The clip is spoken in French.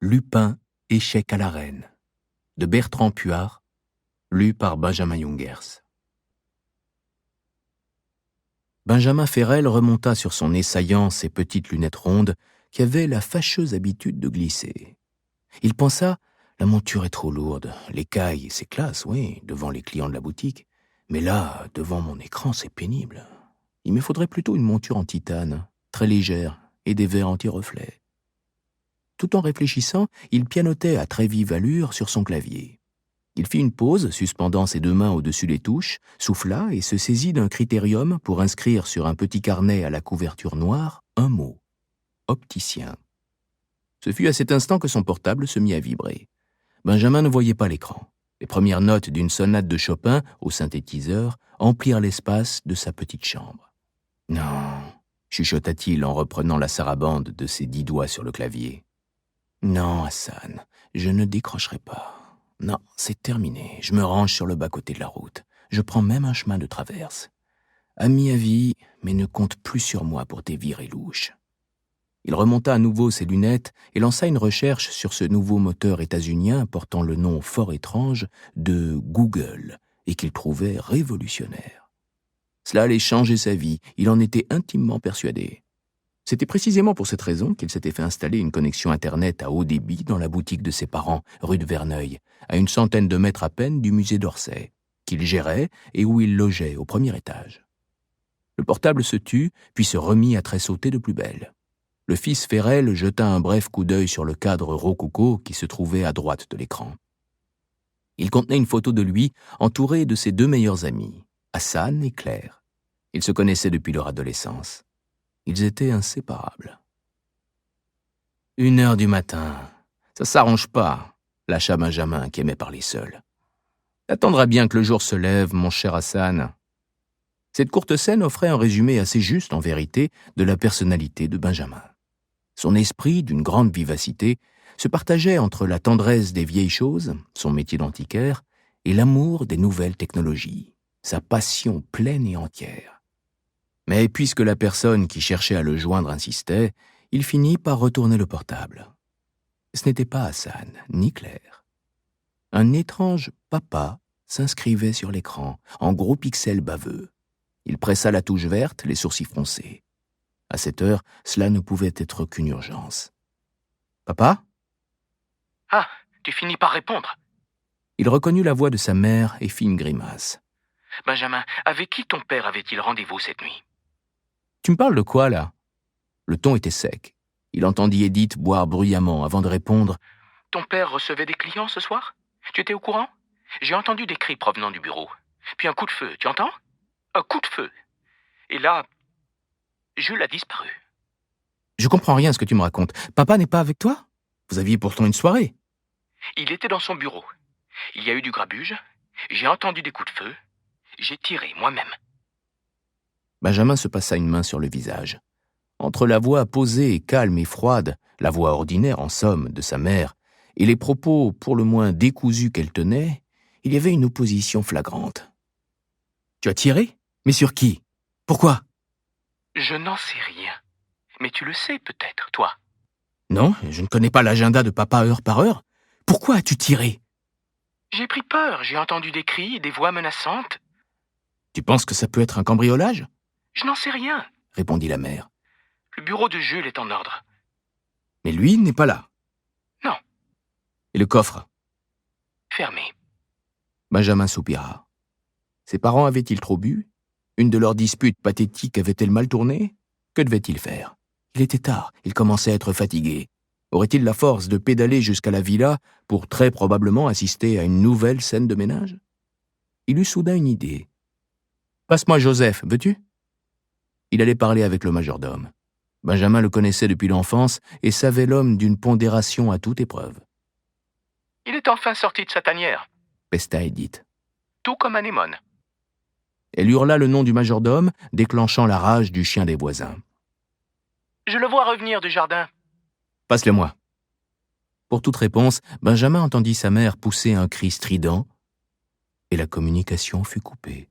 Lupin, échec à la reine, de Bertrand Puart, lu par Benjamin Jungers. Benjamin Ferrel remonta sur son nez saillant ses petites lunettes rondes qui avaient la fâcheuse habitude de glisser. Il pensa, la monture est trop lourde, l'écaille, c'est classe, oui, devant les clients de la boutique, mais là, devant mon écran, c'est pénible. Il me faudrait plutôt une monture en titane, très légère, et des verres anti-reflets. Tout en réfléchissant, il pianotait à très vive allure sur son clavier. Il fit une pause, suspendant ses deux mains au-dessus des touches, souffla et se saisit d'un critérium pour inscrire sur un petit carnet à la couverture noire un mot : opticien. Ce fut à cet instant que son portable se mit à vibrer. Benjamin ne voyait pas l'écran. Les premières notes d'une sonate de Chopin, au synthétiseur, emplirent l'espace de sa petite chambre. « Non », chuchota-t-il en reprenant la sarabande de ses 10 doigts sur le clavier. « Non, Hassan, je ne décrocherai pas. Non, c'est terminé. Je me range sur le bas-côté de la route. Je prends même un chemin de traverse. Ami à vie, mais ne compte plus sur moi pour tes virées louches. » Il remonta à nouveau ses lunettes et lança une recherche sur ce nouveau moteur états-unien portant le nom fort étrange de Google et qu'il trouvait révolutionnaire. Cela allait changer sa vie, il en était intimement persuadé. C'était précisément pour cette raison qu'il s'était fait installer une connexion Internet à haut débit dans la boutique de ses parents, rue de Verneuil, à une centaine de mètres à peine du musée d'Orsay, qu'il gérait et où il logeait au premier étage. Le portable se tut, puis se remit à tressauter de plus belle. Le fils Ferrel jeta un bref coup d'œil sur le cadre rococo qui se trouvait à droite de l'écran. Il contenait une photo de lui entouré de ses 2 meilleurs amis, Hassan et Claire. Ils se connaissaient depuis leur adolescence. Ils étaient inséparables. 1h du matin. Ça s'arrange pas, lâcha Benjamin qui aimait parler seul. T'attendras bien que le jour se lève, mon cher Hassan. Cette courte scène offrait un résumé assez juste, en vérité, de la personnalité de Benjamin. Son esprit, d'une grande vivacité, se partageait entre la tendresse des vieilles choses, son métier d'antiquaire, et l'amour des nouvelles technologies, sa passion pleine et entière. Mais puisque la personne qui cherchait à le joindre insistait, il finit par retourner le portable. Ce n'était pas Hassan, ni Claire. Un étrange papa s'inscrivait sur l'écran, en gros pixels baveux. Il pressa la touche verte, les sourcils froncés. À cette heure, cela ne pouvait être qu'une urgence. « Papa ?» ?»« Ah, tu finis par répondre. » Il reconnut la voix de sa mère et fit une grimace. « Benjamin, avec qui ton père avait-il rendez-vous cette nuit ?»« Tu me parles de quoi, là ?» Le ton était sec. Il entendit Edith boire bruyamment avant de répondre. « Ton père recevait des clients ce soir ? Tu étais au courant ? J'ai entendu des cris provenant du bureau. Puis un coup de feu, tu entends ? Un coup de feu. Et là, Jules a disparu. » « Je comprends rien à ce que tu me racontes. Papa n'est pas avec toi ? Vous aviez pourtant une soirée. » »« Il était dans son bureau. Il y a eu du grabuge. J'ai entendu des coups de feu. J'ai tiré moi-même. » Benjamin se passa une main sur le visage. Entre la voix posée, calme et froide, la voix ordinaire, en somme, de sa mère, et les propos pour le moins décousus qu'elle tenait, il y avait une opposition flagrante. « Tu as tiré ? Mais sur qui ? Pourquoi ? » ?»« Je n'en sais rien. Mais tu le sais peut-être, toi. » »« Non, je ne connais pas l'agenda de papa heure par heure. Pourquoi as-tu tiré ? » ?»« J'ai pris peur, j'ai entendu des cris, des voix menaçantes. »« Tu penses que ça peut être un cambriolage ? » ?»« Je n'en sais rien. » répondit la mère. « Le bureau de Jules est en ordre. »« Mais lui n'est pas là. »« Non. »« Et le coffre ? » ?»« Fermé. » Benjamin soupira. Ses parents avaient-ils trop bu ? Une de leurs disputes pathétiques avait-elle mal tourné ? Que devait-il faire ? Il était tard, il commençait à être fatigué. Aurait-il la force de pédaler jusqu'à la villa pour très probablement assister à une nouvelle scène de ménage ? Il eut soudain une idée. « Passe-moi Joseph, veux-tu » ? Il allait parler avec le majordome. Benjamin le connaissait depuis l'enfance et savait l'homme d'une pondération à toute épreuve. « Il est enfin sorti de sa tanière. » pesta Edith. « Tout comme Anémone. » Elle hurla le nom du majordome, déclenchant la rage du chien des voisins. « Je le vois revenir du jardin. »« Passe-le-moi. » Pour toute réponse, Benjamin entendit sa mère pousser un cri strident et la communication fut coupée.